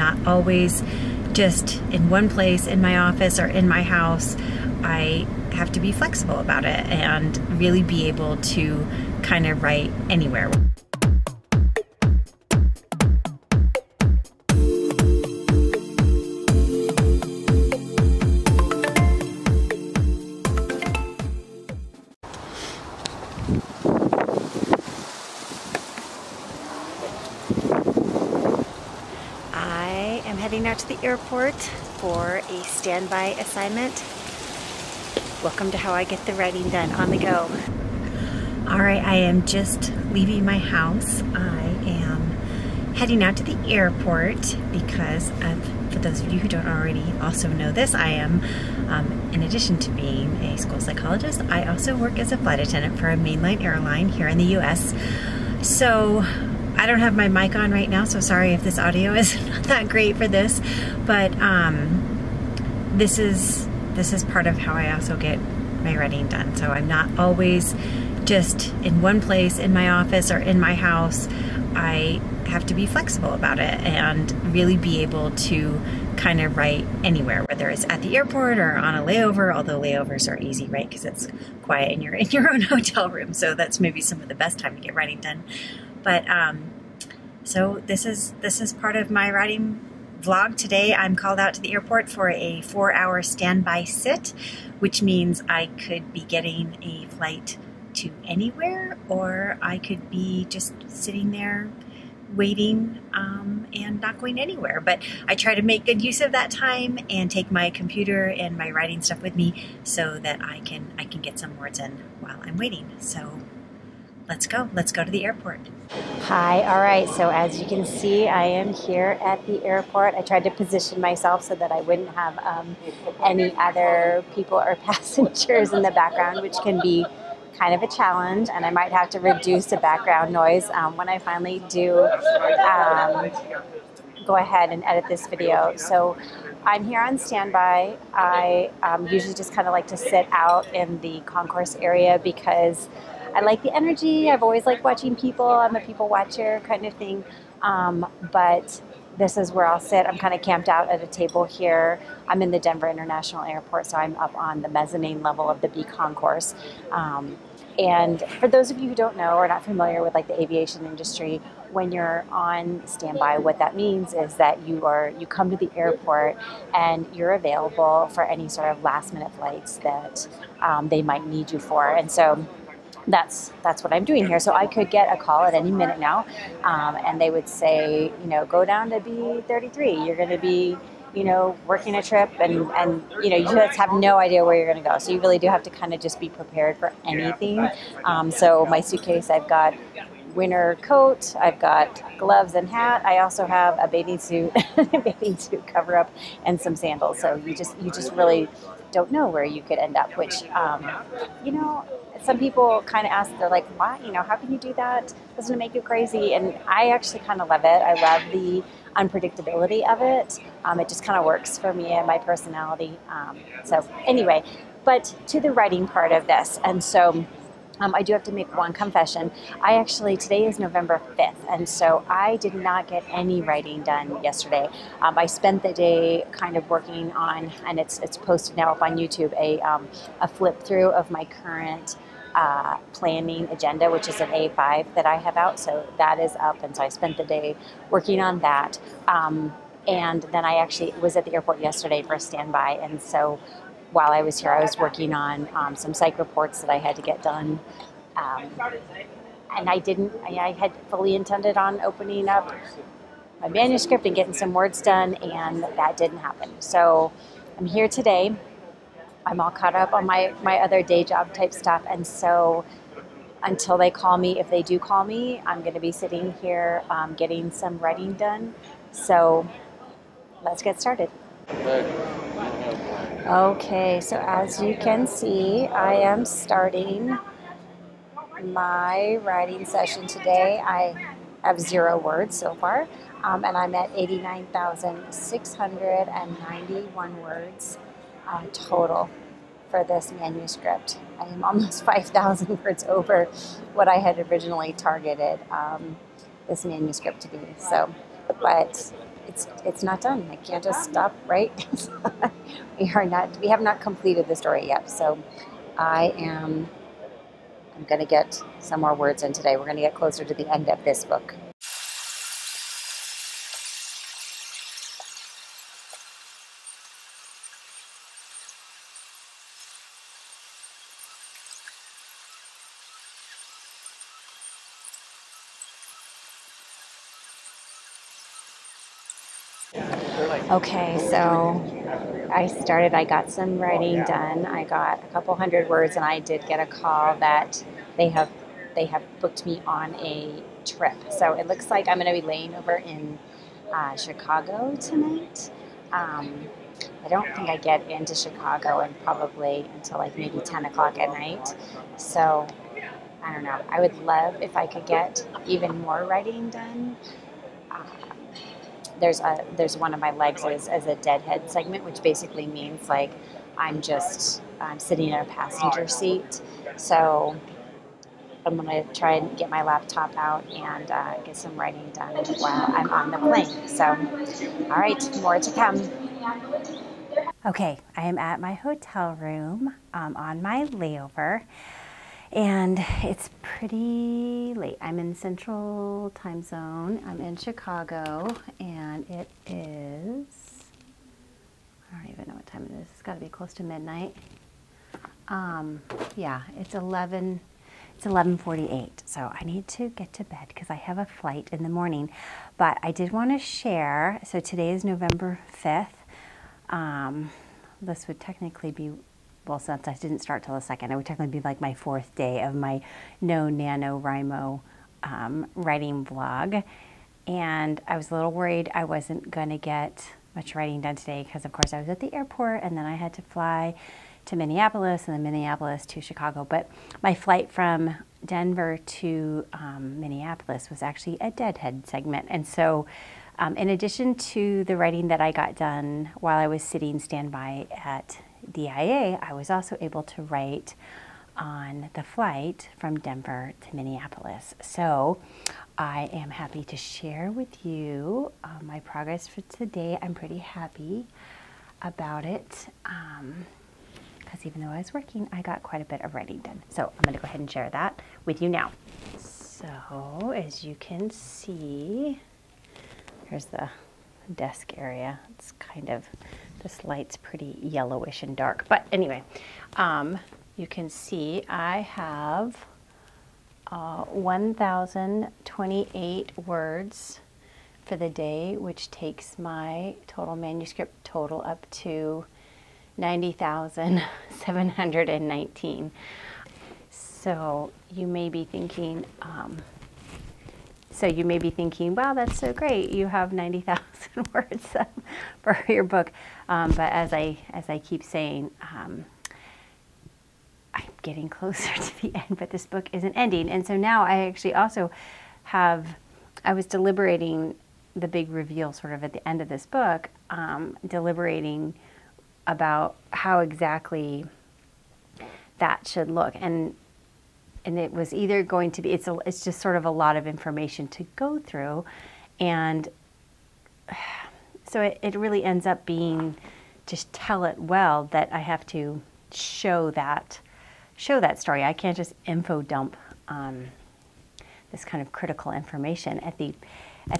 not always just in one place in my office or in my house. I have to be flexible about it and really be able to kind of write anywhere. I am heading out to the airport for a standby assignment. Welcome to how I get the writing done on the go. All right, I am just leaving my house. I am heading out to the airport because for those of you who don't already also know this, I am, in addition to being a school psychologist, I also work as a flight attendant for a mainline airline here in the US. So I don't have my mic on right now, so sorry if this audio is not that great for this, but this is part of how I also get my writing done. So I'm not always just in one place in my office or in my house. I have to be flexible about it and really be able to kind of write anywhere, whether it's at the airport or on a layover, although layovers are easy, right? Because it's quiet and you're in your own hotel room. So that's maybe some of the best time to get writing done. But so this is part of my writing vlog. Today I'm called out to the airport for a 4-hour standby sit, which means I could be getting a flight to anywhere, or I could be just sitting there waiting and not going anywhere. But I try to make good use of that time and take my computer and my writing stuff with me so that I can get some words in while I'm waiting. So let's go to the airport. Hi, all right, so as you can see, I am here at the airport. I tried to position myself so that I wouldn't have any other people or passengers in the background, which can be kind of a challenge, and I might have to reduce the background noise when I finally do go ahead and edit this video. So I'm here on standby. I usually just kind of like to sit out in the concourse area because I like the energy. I've always liked watching people. I'm a people watcher kind of thing. But this is where I'll sit. I'm kind of camped out at a table here. I'm in the Denver International Airport, so I'm up on the mezzanine level of the B concourse. And for those of you who don't know or not familiar with like the aviation industry, when you're on standby, what that means is that you come to the airport and you're available for any sort of last minute flights that they might need you for. And so that's what I'm doing here. So I could get a call at any minute now, and they would say, you know, go down to B33. You're going to be, you know, working a trip, and you know, you just have no idea where you're going to go. So you really do have to kind of just be prepared for anything. So my suitcase, I've got winter coat, I've got gloves and hat. I also have a bathing suit, cover up, and some sandals. So you just really don't know where you could end up, which, you know, some people kind of ask, they're like, why, you know, how can you do that? Doesn't it make you crazy? And I actually kind of love it. I love the unpredictability of it. It just kind of works for me and my personality. So anyway, but to the writing part of this. And so I do have to make one confession. Today is November 5th, and so I did not get any writing done yesterday. I spent the day kind of working on, and it's posted now up on YouTube, a flip through of my current planning agenda, which is an A5 that I have out. So that is up, and so I spent the day working on that. And then I actually was at the airport yesterday for a standby, and so while I was here, I was working on some psych reports that I had to get done. And I had fully intended on opening up my manuscript and getting some words done, and that didn't happen. So I'm here today. I'm all caught up on my other day job type stuff. And so until they call me, if they do call me, I'm going to be sitting here getting some writing done. So let's get started. Okay, so as you can see, I am starting my writing session today. I have 0 words so far, and I'm at 89,691 words total for this manuscript. I am almost 5,000 words over what I had originally targeted this manuscript to be. So, but it's not done. I can't just stop, right? We have not completed the story yet. So I'm going to get some more words in today. We're going to get closer to the end of this book. Okay, so I got some writing done. I got a couple hundred words, and I did get a call that they have booked me on a trip. So it looks like I'm going to be laying over in Chicago tonight. I don't think I get into Chicago and probably until like maybe 10 o'clock at night. So I don't know. I would love if I could get even more writing done. There's one of my legs as a deadhead segment, which basically means like I'm sitting in a passenger seat. So I'm gonna try and get my laptop out and get some writing done while I'm on the plane. So, all right, more to come. Okay, I am at my hotel room on my layover. And it's pretty late. I'm in Central Time Zone. I'm in Chicago, and it is, I don't even know what time it is. It's got to be close to midnight. Yeah, it's 11:48. So I need to get to bed because I have a flight in the morning. But I did want to share. So today is November 5th. This would technically be, well, since I didn't start till the 2nd, it would technically be like my 4th day of my No NaNoWriMo writing vlog. And I was a little worried I wasn't going to get much writing done today because, of course, I was at the airport and then I had to fly to Minneapolis and then Minneapolis to Chicago. But my flight from Denver to Minneapolis was actually a deadhead segment. And so in addition to the writing that I got done while I was sitting standby at DIA, I was also able to write on the flight from Denver to Minneapolis. So I am happy to share with you my progress for today. I'm pretty happy about it because even though I was working, I got quite a bit of writing done. So I'm going to go ahead and share that with you now. So as you can see, here's the desk area. It's kind of, this light's pretty yellowish and dark. But anyway, you can see I have 1,028 words for the day, which takes my total manuscript total up to 90,719. So you may be thinking, wow, that's so great. You have 90,000 words for your book. But as I keep saying, I'm getting closer to the end, but this book isn't ending. And so now I actually also I was deliberating the big reveal sort of at the end of this book, deliberating about how exactly that should look. And it was either going to be, it's just sort of a lot of information to go through. And so it really ends up being, just tell it well, that I have to show that story. I can't just info dump this kind of critical information at the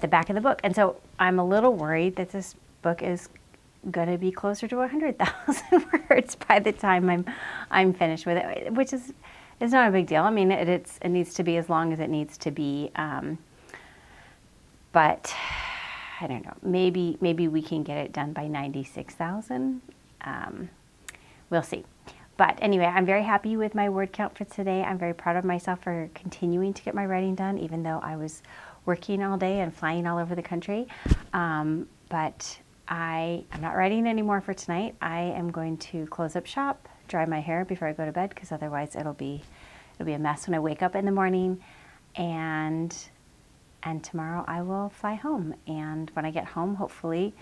back of the book. And so I'm a little worried that this book is going to be closer to 100,000 words by the time I'm finished with it, which is, it's not a big deal. I mean, it needs to be as long as it needs to be. But I don't know. Maybe we can get it done by 96,000. We'll see. But anyway, I'm very happy with my word count for today. I'm very proud of myself for continuing to get my writing done, even though I was working all day and flying all over the country. But I'm not writing anymore for tonight. I am going to close up shop, dry my hair before I go to bed, because otherwise it'll be a mess when I wake up in the morning. And tomorrow I will fly home. And when I get home, hopefully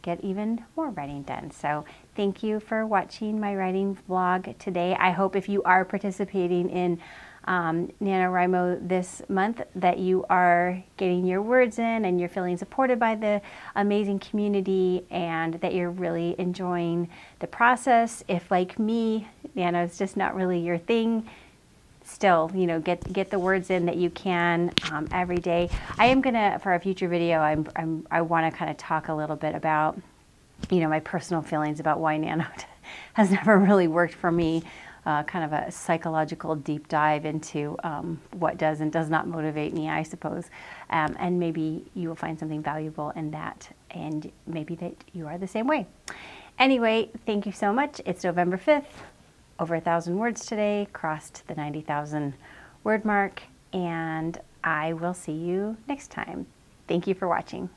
get even more writing done. So thank you for watching my writing vlog today. I hope if you are participating in NaNoWriMo this month that you are getting your words in and you're feeling supported by the amazing community and that you're really enjoying the process. If, like me, Nano is just not really your thing, still, you know, get the words in that you can every day. I am gonna, for a future video, I want to kind of talk a little bit about, you know, my personal feelings about why Nano has never really worked for me. Kind of a psychological deep dive into what does and does not motivate me, I suppose. And maybe you will find something valuable in that, and maybe that you are the same way. Anyway, thank you so much. It's November 5th. Over 1,000 words today, crossed the 90,000 word mark, and I will see you next time. Thank you for watching.